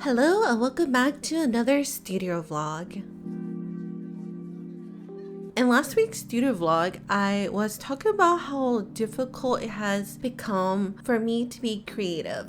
Hello and welcome back to another studio vlog. In last week's studio vlog, I was talking about how difficult it has become for me to be creative.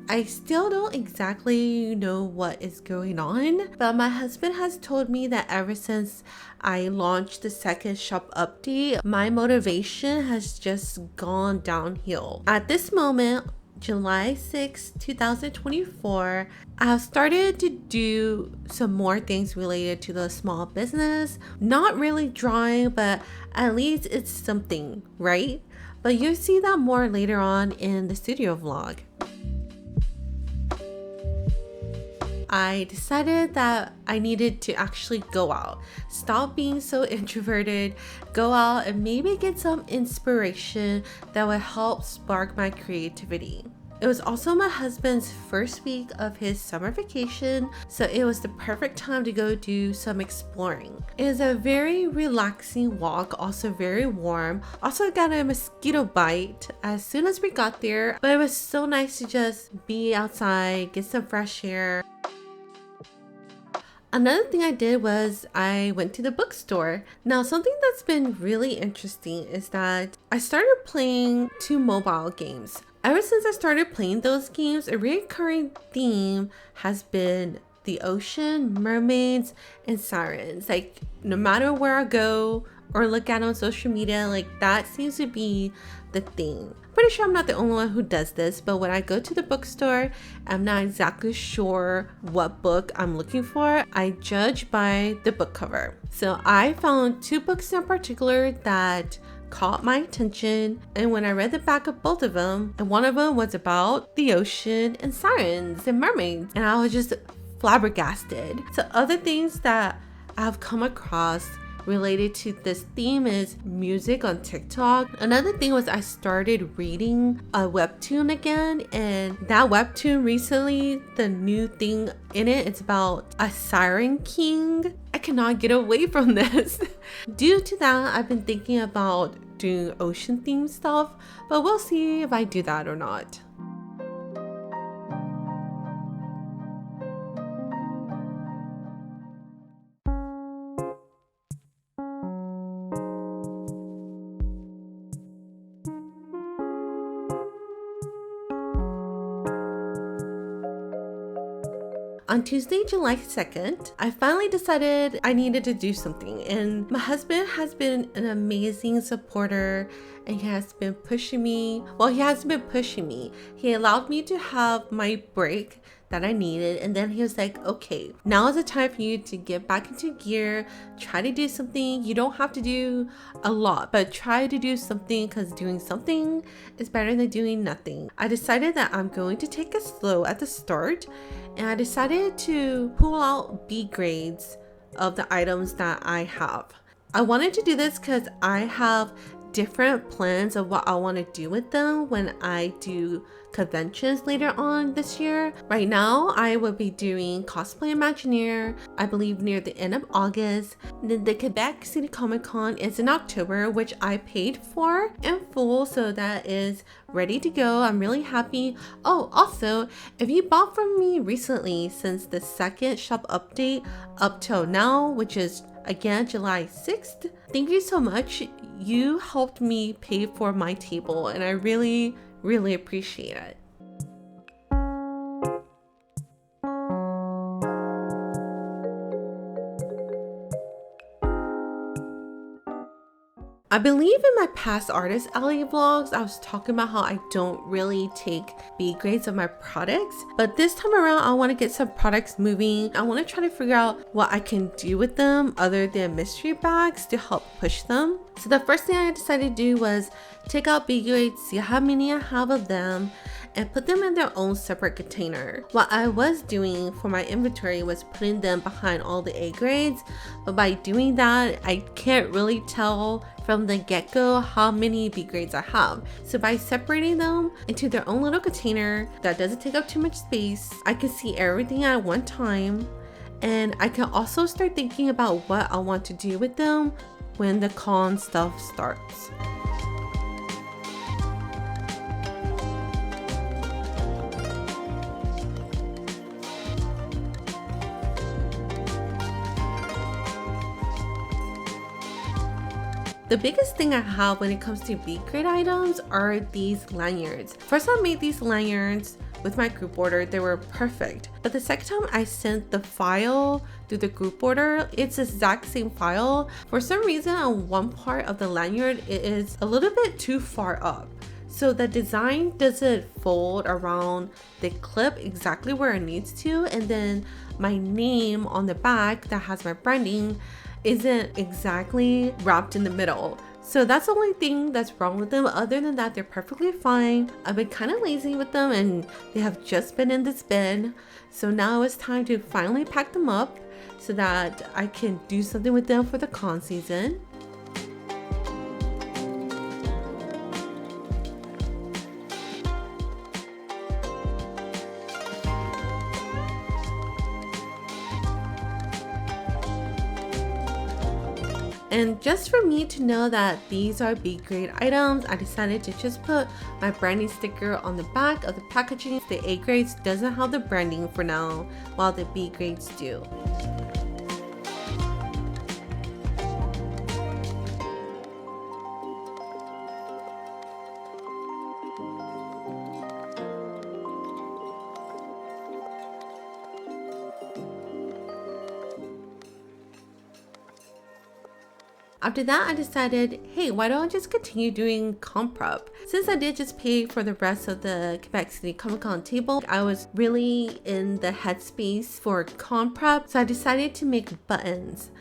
I still don't exactly know what is going on, but my husband has told me that ever since I launched the second shop update, my motivation has just gone downhill. At this moment, July 6, 2024, I've started to do some more things related to the small business. Not really drawing, but at least it's something, right? But you'll see that more later on in the studio vlog. I decided that I needed to actually go out, stop being so introverted, go out and maybe get some inspiration that would help spark my creativity. It was also my husband's first week of his summer vacation, so it was the perfect time to go do some exploring. It is a very relaxing walk, also very warm. Also got a mosquito bite as soon as we got there, but it was so nice to just be outside, get some fresh air. Another thing I did was I went to the bookstore. Now, something that's been really interesting is that I started playing 2 mobile games. Ever since I started playing those games, a recurring theme has been the ocean, mermaids, and sirens. Like, no matter where I go or look at on social media, like that seems to be the theme. Pretty sure I'm not the only one who does this, but when I go to the bookstore, I'm not exactly sure what book I'm looking for. I judge by the book cover. So I found 2 books in particular that caught my attention, and when I read the back of both of them, and one of them was about the ocean and sirens and mermaids, and I was just flabbergasted. So other things that I've come across related to this theme is music on TikTok. Another thing was I started reading a webtoon again, and that webtoon recently, the new thing in it, it's about a siren king. I cannot get away from this. Due to that, I've been thinking about doing ocean themed stuff, but we'll see if I do that or not. On Tuesday, July 2nd, I finally decided I needed to do something, and my husband has been an amazing supporter, and he has been pushing me. Well, he hasn't been pushing me. He allowed me to have my break that I needed, and then he was like, okay, now is the time for you to get back into gear, try to do something. You don't have to do a lot, but try to do something, because doing something is better than doing nothing. I decided that I'm going to take it slow at the start, and I decided to pull out B grades of the items that I have. I wanted to do this because I have different plans of what I want to do with them when I do conventions later on this year. Right now, I will be doing Cosplay Imagineer, I believe near the end of August. Then the Quebec City Comic Con is in October, which I paid for in full, so that is ready to go. I'm really happy. Oh, also, if you bought from me recently since the second shop update up till now, which is again July 6th, thank you so much. You helped me pay for my table, and I really appreciate it. I believe in my past Artist Alley vlogs, I was talking about how I don't really take B grades of my products, but this time around I want to get some products moving. I want to try to figure out what I can do with them other than mystery bags to help push them. So the first thing I decided to do was take out B grades, see how many I have of them, and put them in their own separate container. What I was doing for my inventory was putting them behind all the A grades, but by doing that, I can't really tell from the get-go how many B grades I have. So by separating them into their own little container that doesn't take up too much space, I can see everything at one time, and I can also start thinking about what I want to do with them when the con stuff starts. The biggest thing I have when it comes to B grade items are these lanyards. First I made these lanyards with my group order, they were perfect. But the second time I sent the file through the group order, it's the exact same file. For some reason on one part of the lanyard, it is a little bit too far up. So the design doesn't fold around the clip exactly where it needs to. And then my name on the back that has my branding isn't exactly wrapped in the middle. So that's the only thing that's wrong with them. Other than that, they're perfectly fine. I've been kind of lazy with them and they have just been in this bin. So now it's time to finally pack them up so that I can do something with them for the con season. And just for me to know that these are B grade items, I decided to just put my branding sticker on the back of the packaging. The A grades doesn't have the branding for now, while the B grades do. After that, I decided, hey, why don't I just continue doing comp prep? Since I did just pay for the rest of the Quebec City Comic Con table, I was really in the headspace for comp prep, so I decided to make buttons.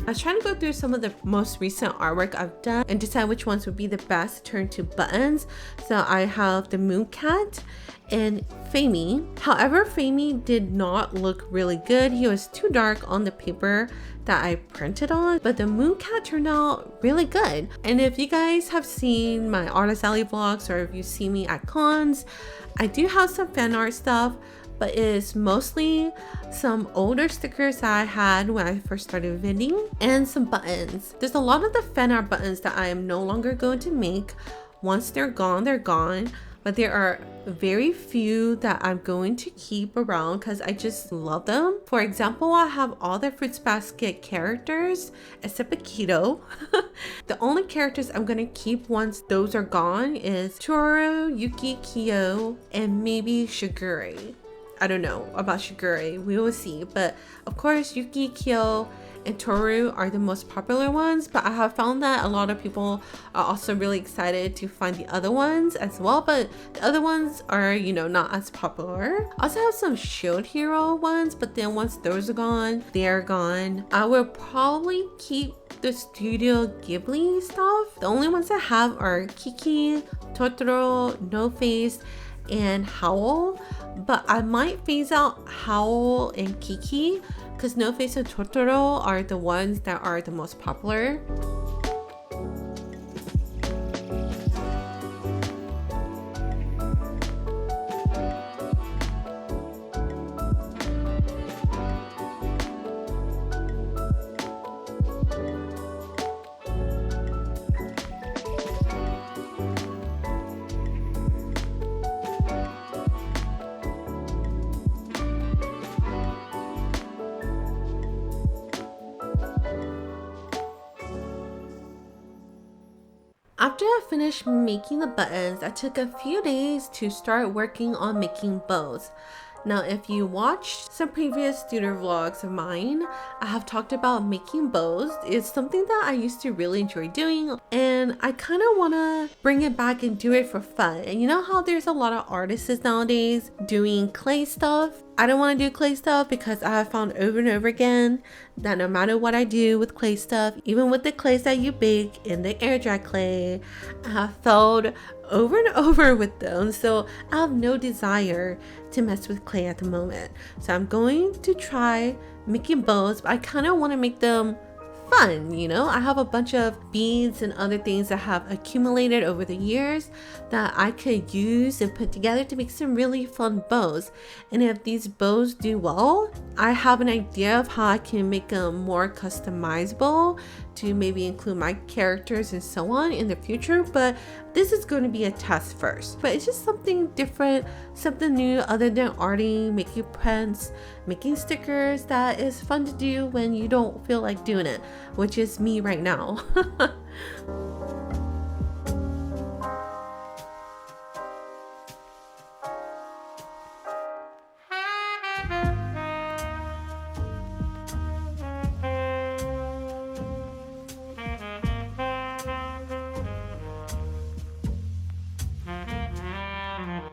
I was trying to go through some of the most recent artwork I've done and decide which ones would be the best to turn to buttons. So I have the Moon Cat and Famey. However, Famey did not look really good. He was too dark on the paper that I printed on, but the Moon Cat turned out really good. And if you guys have seen my Artist Alley vlogs or if you see me at cons, I do have some fan art stuff, but it is mostly some older stickers that I had when I first started vending and some buttons. There's a lot of the fan art buttons that I am no longer going to make. Once they're gone, but there are very few that I'm going to keep around because I just love them. For example, I have all the Fruits Basket characters except Akito. The only characters I'm going to keep once those are gone is Toru, Yuki, Kyo, and maybe Shigure. I don't know about Shigure, we will see, but of course Yuki, Kyo, and Toru are the most popular ones, but I have found that a lot of people are also really excited to find the other ones as well, but the other ones are, you know, not as popular. I also have some Shield Hero ones, but then once those are gone, they're gone. I will probably keep the Studio Ghibli stuff. The only ones I have are Kiki, Totoro, No Face, and Howl, but I might phase out Howl and Kiki because No Face and Totoro are the ones that are the most popular. After I finished making the buttons, I took a few days to start working on making bows. Now, if you watched some previous studio vlogs of mine, I have talked about making bows. It's something that I used to really enjoy doing, and I kind of want to bring it back and do it for fun. And you know how there's a lot of artists nowadays doing clay stuff? I don't want to do clay stuff because I have found over and over again that no matter what I do with clay stuff, even with the clays that you bake in the air dry clay, I have failed over and over with them. So I have no desire to mess with clay at the moment. So I'm going to try making bows, but I kind of want to make them fun, you know? I have a bunch of beads and other things that have accumulated over the years that I could use and put together to make some really fun bows. And if these bows do well, I have an idea of how I can make them more customizable to maybe include my characters and so on in the future, but this is going to be a test first. But it's just something different, something new other than arting, making prints, making stickers that is fun to do when you don't feel like doing it, which is me right now.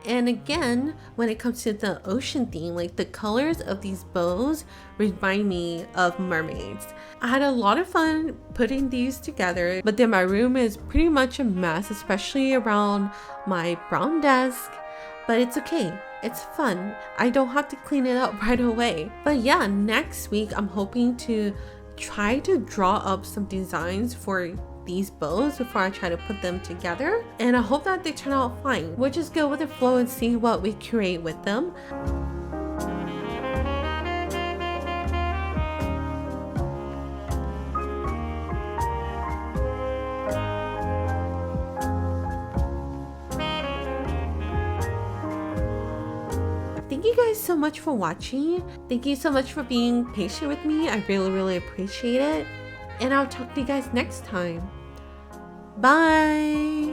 And again, when it comes to the ocean theme, like the colors of these bows remind me of mermaids. I had a lot of fun putting these together, but then my room is pretty much a mess, especially around my brown desk, but it's okay. It's fun. I don't have to clean it up right away. But yeah, next week I'm hoping to try to draw up some designs for these bows before I try to put them together, and I hope that they turn out fine. We'll just go with the flow and see what we create with them. Thank you guys so much for watching. Thank you so much for being patient with me. I really appreciate it. And I'll talk to you guys next time. Bye.